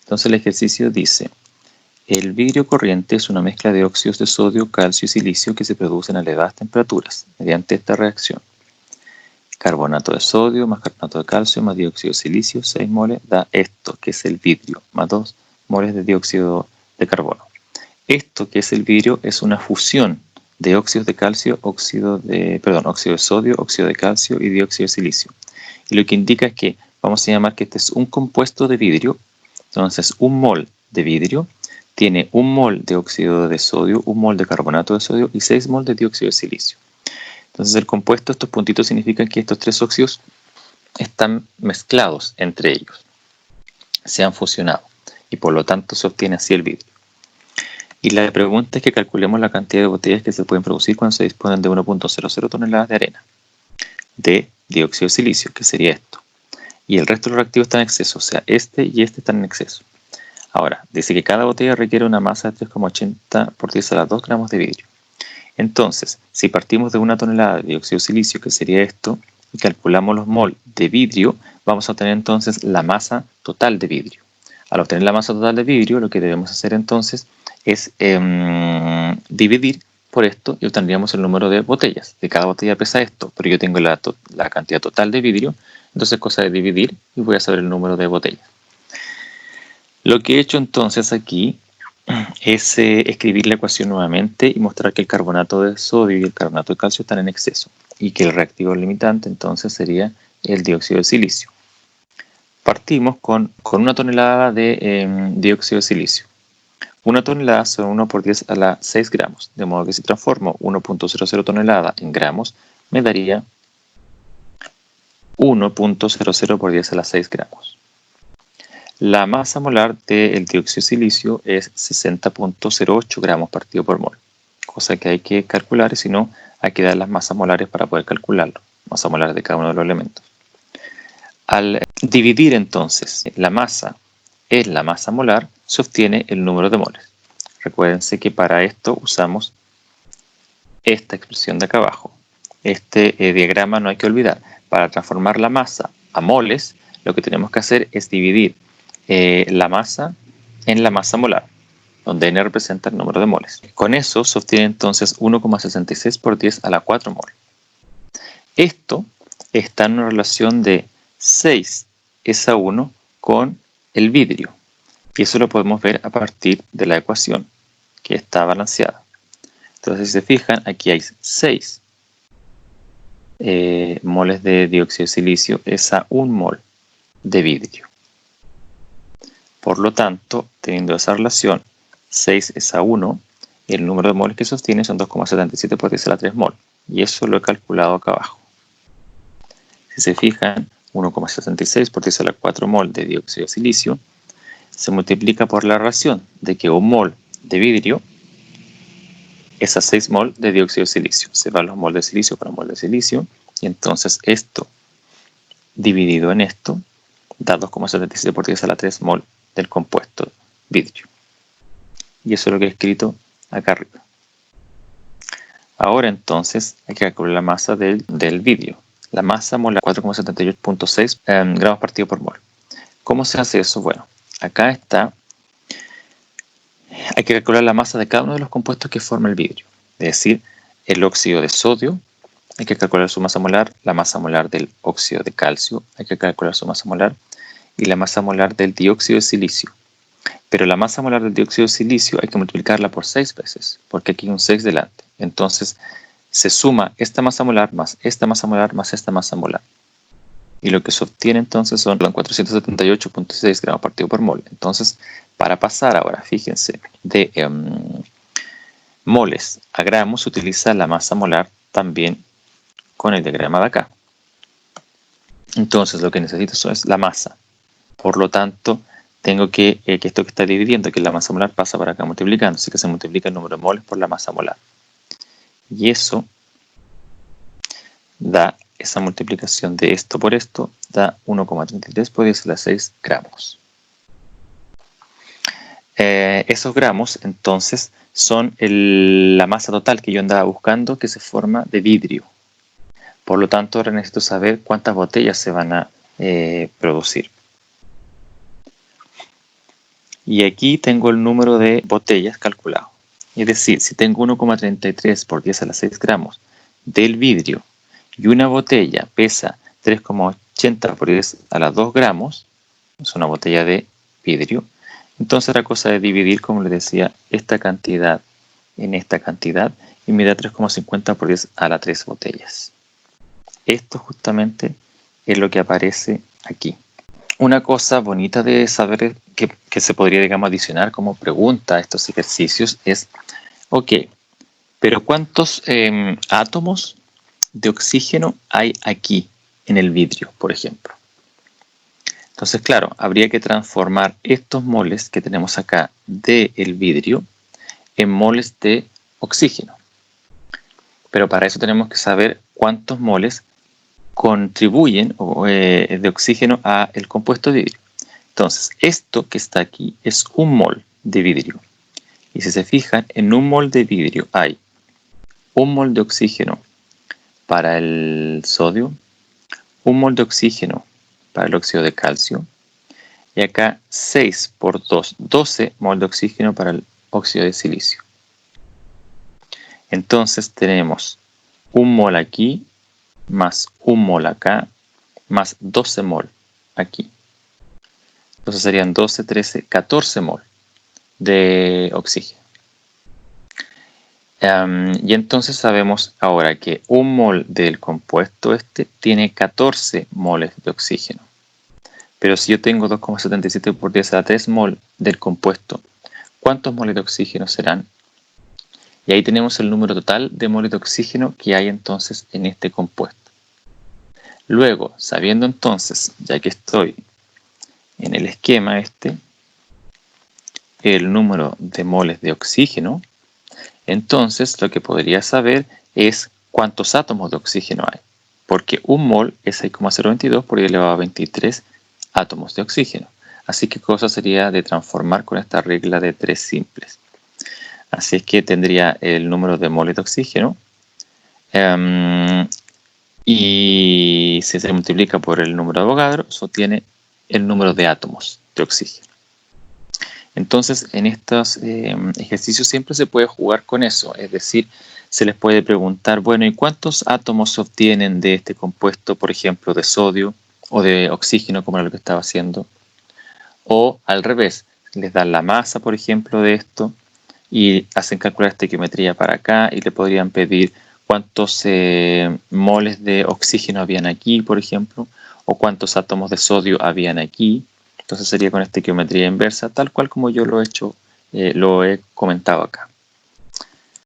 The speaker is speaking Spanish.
Entonces el ejercicio dice: el vidrio corriente es una mezcla de óxidos de sodio, calcio y silicio que se producen a elevadas temperaturas mediante esta reacción. Carbonato de sodio más carbonato de calcio más dióxido de silicio, 6 moles, da esto, que es el vidrio, más 2 moles de dióxido de carbono. Esto, que es el vidrio, es una fusión de óxidos de calcio, óxido de sodio, óxido de calcio y dióxido de silicio. Y lo que indica es que vamos a llamar que este es un compuesto de vidrio. Entonces, un mol de vidrio tiene un mol de óxido de sodio, un mol de carbonato de sodio y 6 mol de dióxido de silicio. Entonces el compuesto, estos puntitos significan que estos tres óxidos están mezclados entre ellos, se han fusionado y por lo tanto se obtiene así el vidrio. Y la pregunta es que calculemos la cantidad de botellas que se pueden producir cuando se disponen de 1.00 toneladas de arena de dióxido de silicio, que sería esto. Y el resto de los reactivos está en exceso, o sea, este y este están en exceso. Ahora, dice que cada botella requiere una masa de 3,80 por 10 a la 2 gramos de vidrio. Entonces, si partimos de 1 tonelada de dióxido de silicio, que sería esto, y calculamos los mol de vidrio, vamos a obtener entonces la masa total de vidrio. Al obtener la masa total de vidrio, lo que debemos hacer entonces es dividir por esto y obtendríamos el número de botellas. De cada botella pesa esto, pero yo tengo la cantidad total de vidrio, entonces es cosa de dividir y voy a saber el número de botellas. Lo que he hecho entonces aquí es escribir la ecuación nuevamente y mostrar que el carbonato de sodio y el carbonato de calcio están en exceso y que el reactivo limitante entonces sería el dióxido de silicio. Partimos con 1 tonelada de dióxido de silicio. 1 tonelada son 1 por 10 a la 6 gramos, de modo que si transformo 1.00 tonelada en gramos, me daría 1.00 por 10 a la 6 gramos. La masa molar del dióxido de silicio es 60.08 gramos partido por mol, cosa que hay que calcular y si no, hay que dar las masas molares para poder calcularlo, masa molar de cada uno de los elementos. Al dividir entonces la masa en la masa molar, se obtiene el número de moles. Recuérdense que para esto usamos esta expresión de acá abajo. Este diagrama no hay que olvidar. Para transformar la masa a moles, lo que tenemos que hacer es dividir la masa en la masa molar, donde n representa el número de moles. Con eso se obtiene entonces 1,66 por 10 a la 4 mol. Esto está en una relación de 6:1 con el vidrio. Y eso lo podemos ver a partir de la ecuación, que está balanceada. Entonces, si se fijan, aquí hay 6 moles de dióxido de silicio, es a 1 mol de vidrio. Por lo tanto, teniendo esa relación 6:1, el número de moles que sostiene son 2,77 por 10 a la 3 mol. Y eso lo he calculado acá abajo. Si se fijan, 1,66 por 10 a la 4 mol de dióxido de silicio se multiplica por la relación de que 1 mol de vidrio es a 6 mol de dióxido de silicio. Se van los mol de silicio para mol de silicio y entonces esto dividido en esto da 2,77 por 10 a la 3 mol del compuesto vidrio. Y eso es lo que he escrito acá arriba. Ahora entonces hay que calcular la masa del vidrio. La masa molar 4,78.6 gramos partido por mol. ¿Cómo se hace eso? Bueno, acá está. Hay que calcular la masa de cada uno de los compuestos que forma el vidrio. Es decir, el óxido de sodio, hay que calcular su masa molar, la masa molar del óxido de calcio, hay que calcular su masa molar, y la masa molar del dióxido de silicio. Pero la masa molar del dióxido de silicio hay que multiplicarla por 6 veces, porque aquí hay un 6 delante. Entonces se suma esta masa molar más esta masa molar más esta masa molar. Y lo que se obtiene entonces son 478.6 gramos partido por mol. Entonces, para pasar ahora, fíjense, de moles a gramos se utiliza la masa molar también con el diagrama de acá. Entonces, lo que necesito es la masa. Por lo tanto, tengo que esto que está dividiendo, que es la masa molar, pasa para acá multiplicando. Así que se multiplica el número de moles por la masa molar. Y eso da, esa multiplicación de esto por esto, da 1,33 por 10 a la 6 gramos. Esos gramos, entonces, son la masa total que yo andaba buscando, que se forma de vidrio. Por lo tanto, ahora necesito saber cuántas botellas se van a producir. Y aquí tengo el número de botellas calculado. Es decir, si tengo 1,33 por 10 a la 6 gramos del vidrio y una botella pesa 3,80 por 10 a la 2 gramos, es una botella de vidrio, entonces la cosa de dividir, como les decía, esta cantidad en esta cantidad y me da 3,50 por 10 a la 3 botellas. Esto justamente es lo que aparece aquí. Una cosa bonita de saber que se podría, digamos, adicionar como pregunta a estos ejercicios es, ok, pero ¿cuántos átomos de oxígeno hay aquí en el vidrio, por ejemplo? Entonces, claro, habría que transformar estos moles que tenemos acá del vidrio en moles de oxígeno. Pero para eso tenemos que saber cuántos moles contribuyen de oxígeno al compuesto de vidrio. Entonces, esto que está aquí es un mol de vidrio. Y si se fijan, en un mol de vidrio hay un mol de oxígeno para el sodio, un mol de oxígeno para el óxido de calcio, y acá 6 por 2, 12 mol de oxígeno para el óxido de silicio. Entonces tenemos un mol aquí, más un mol acá, más 12 mol aquí. Entonces serían 12, 13, 14 mol de oxígeno. Y entonces sabemos ahora que un mol del compuesto este tiene 14 moles de oxígeno. Pero si yo tengo 2,77 por 10 a la 3 mol del compuesto, ¿cuántos moles de oxígeno serán? Y ahí tenemos el número total de moles de oxígeno que hay entonces en este compuesto. Luego, sabiendo entonces, ya que estoy en el esquema este, el número de moles de oxígeno, entonces lo que podría saber es cuántos átomos de oxígeno hay. Porque un mol es 6,022 por 10 elevado a 23 átomos de oxígeno. Así que cosa sería de transformar con esta regla de 3 simples. Así es que tendría el número de moles de oxígeno y si se multiplica por el número de Avogadro, eso obtiene el número de átomos de oxígeno. Entonces, en estos ejercicios siempre se puede jugar con eso, es decir, se les puede preguntar, bueno, ¿y cuántos átomos se obtienen de este compuesto, por ejemplo, de sodio o de oxígeno, como era lo que estaba haciendo? O al revés, les dan la masa, por ejemplo, de esto y hacen calcular estequiometría para acá y le podrían pedir cuántos moles de oxígeno habían aquí, por ejemplo, o cuántos átomos de sodio habían aquí. Entonces sería con estequiometría inversa, tal cual como yo lo he hecho, lo he comentado acá.